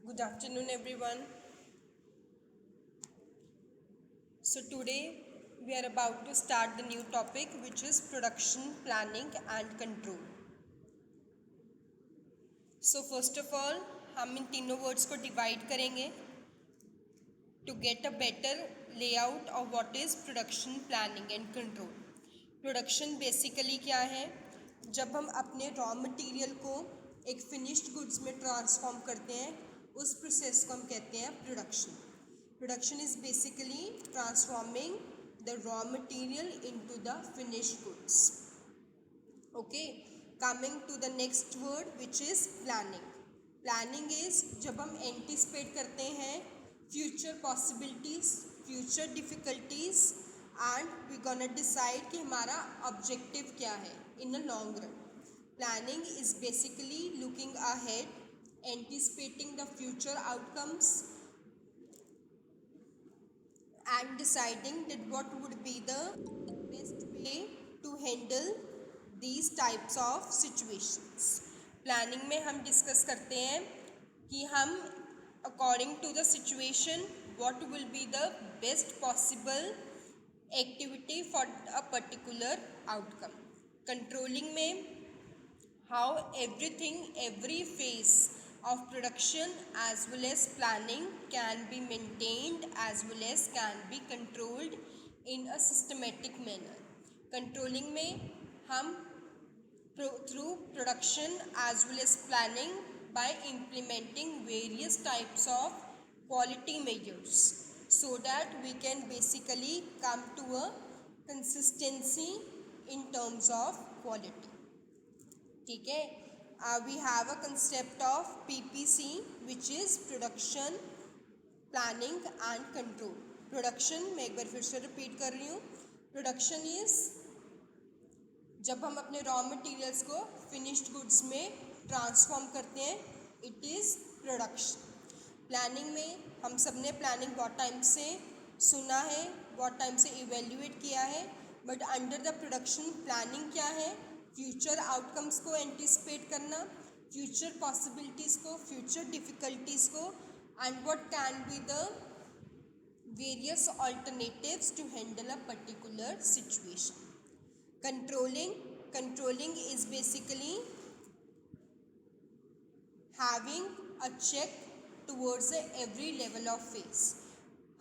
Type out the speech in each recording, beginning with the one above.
Good afternoon, everyone. So, today we are about to start the new topic, which is production planning and control. So, first of all, हम इन तीनों words को divide करेंगे to get a better layout of what is production planning and control. Production basically क्या है? जब हम अपने raw material को एक फिनिश्ड गुड्स में ट्रांसफॉर्म करते हैं, उस प्रोसेस को हम कहते हैं production. Production is basically transforming the raw material into the finished goods. Okay, coming to the next word, which is planning. Planning is जब हम anticipate करते हैं future possibilities, future difficulties, and we gonna decide कि हमारा objective क्या है in the long run. Planning is basically looking ahead, anticipating the future outcomes, and deciding that what would be the best way to handle these types of situations. Planning में हम discuss करते हैं कि हम according to the situation what will be the best possible activity for a particular outcome. Controlling में how everything, every phase of production as well as planning can be maintained as well as can be controlled in a systematic manner. Controlling में हम through production as well as planning by implementing various types of quality measures so that we can basically come to a consistency in terms of quality. ठीक है, we have a concept of PPC, which is production planning and control. Production मैं एक बार फिर से repeat कर रही हूँ. Production is जब हम अपने रॉ मटेरियल्स को फिनिश्ड गुड्स में ट्रांसफॉर्म करते हैं, इट इज़ प्रोडक्शन. प्लानिंग में हम सब ने प्लानिंग बहुत टाइम से सुना है, बहुत टाइम से इवेल्युएट किया है, but under the production planning क्या है? फ्यूचर आउटकम्स को एंटिसिपेट करना, फ्यूचर पॉसिबिलिटीज़ को, फ्यूचर डिफ़िकल्टीज़ को, and what can be the various alternatives to handle a particular situation. Controlling is basically having a check towards every level of phase.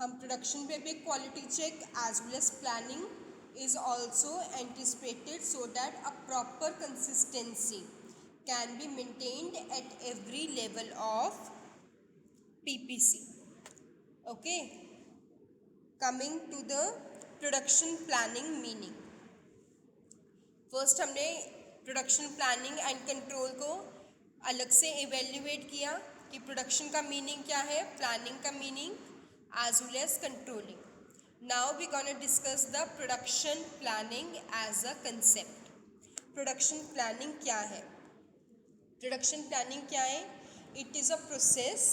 हम production पे भी quality check as well as planning is also anticipated so that a proper consistency can be maintained at every level of PPC. Okay, coming to the production planning meaning. First हमने production planning and control को अलग से evaluate किया कि production का meaning क्या है, planning का meaning as well as controlling. Now we gonna discuss the production planning as a concept. Production planning क्या है? प्रोडक्शन प्लानिंग क्या है? इट इज़ अ प्रोसेस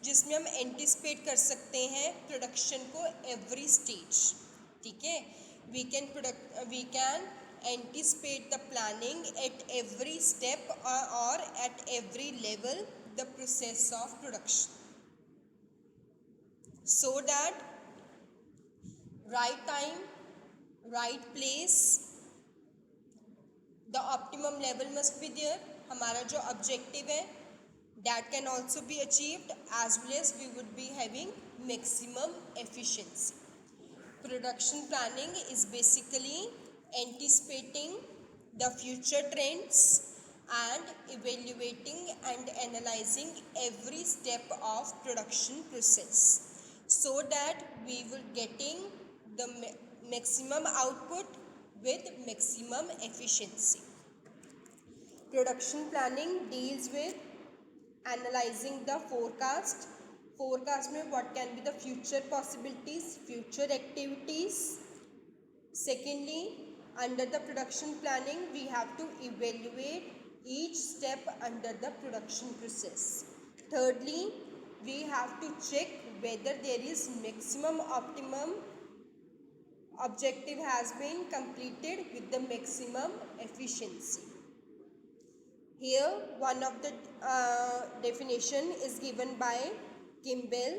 जिसमें हम एंटिसिपेट कर सकते हैं प्रोडक्शन को एवरी स्टेज. ठीक है, we can anticipate the planning at every step or at every level the process of production so that right time, right place, the optimum level must be there. हमारा जो objective है that can also be achieved as well as we would be having maximum efficiency. Production planning is basically anticipating the future trends and evaluating and analyzing every step of production process so that we will getting the maximum output with maximum efficiency. Production planning deals with analyzing the forecast. Forecast में what can be the future possibilities, future activities. Secondly, under the production planning, we have to evaluate each step under the production process. Thirdly, we have to check whether there is maximum optimum objective has been completed with the maximum efficiency. Here one of the definition is given by Kimball,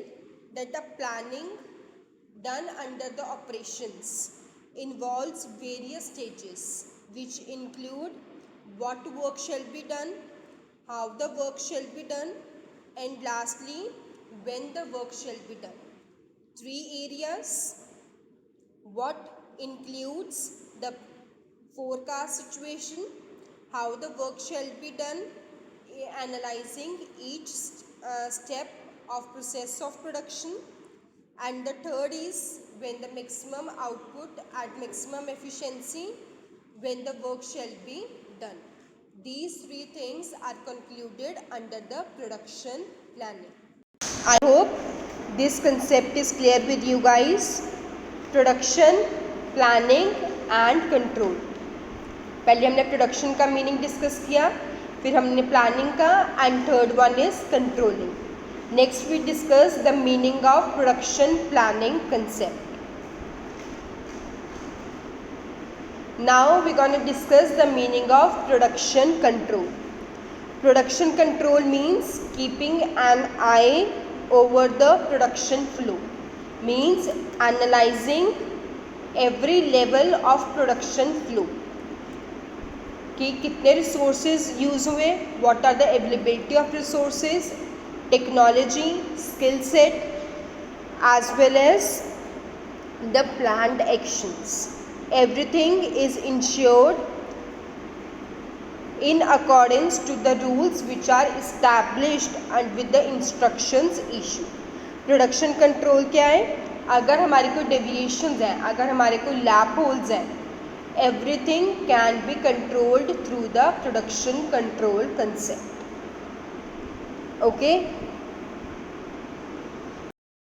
that a planning done under the operations involves various stages which include what work shall be done, how the work shall be done, and lastly when the work shall be done. Three areas: what includes the forecast situation, how the work shall be done, analyzing each step of process of production, and the third is when the maximum output at maximum efficiency, when the work shall be done. These three things are concluded under the production planning. I hope this concept is clear with you guys. Production, planning and control. पहले हमने production का meaning discuss किया, फिर हमने planning का, and third one is controlling. Next we discuss the meaning of production planning concept. Now we gonna discuss the meaning of production control. Production control means keeping an eye over the production flow, means analyzing every level of production flow कि कितने resources use हुए, what are the availability of resources, technology, skill set, as well as the planned actions. Everything is ensured in accordance to the rules which are established and with the instructions issued. Production control क्या है? अगर हमारे कोई deviations हैं, अगर हमारे कोई lap holes हैं, everything can be controlled through the production control concept. Okay.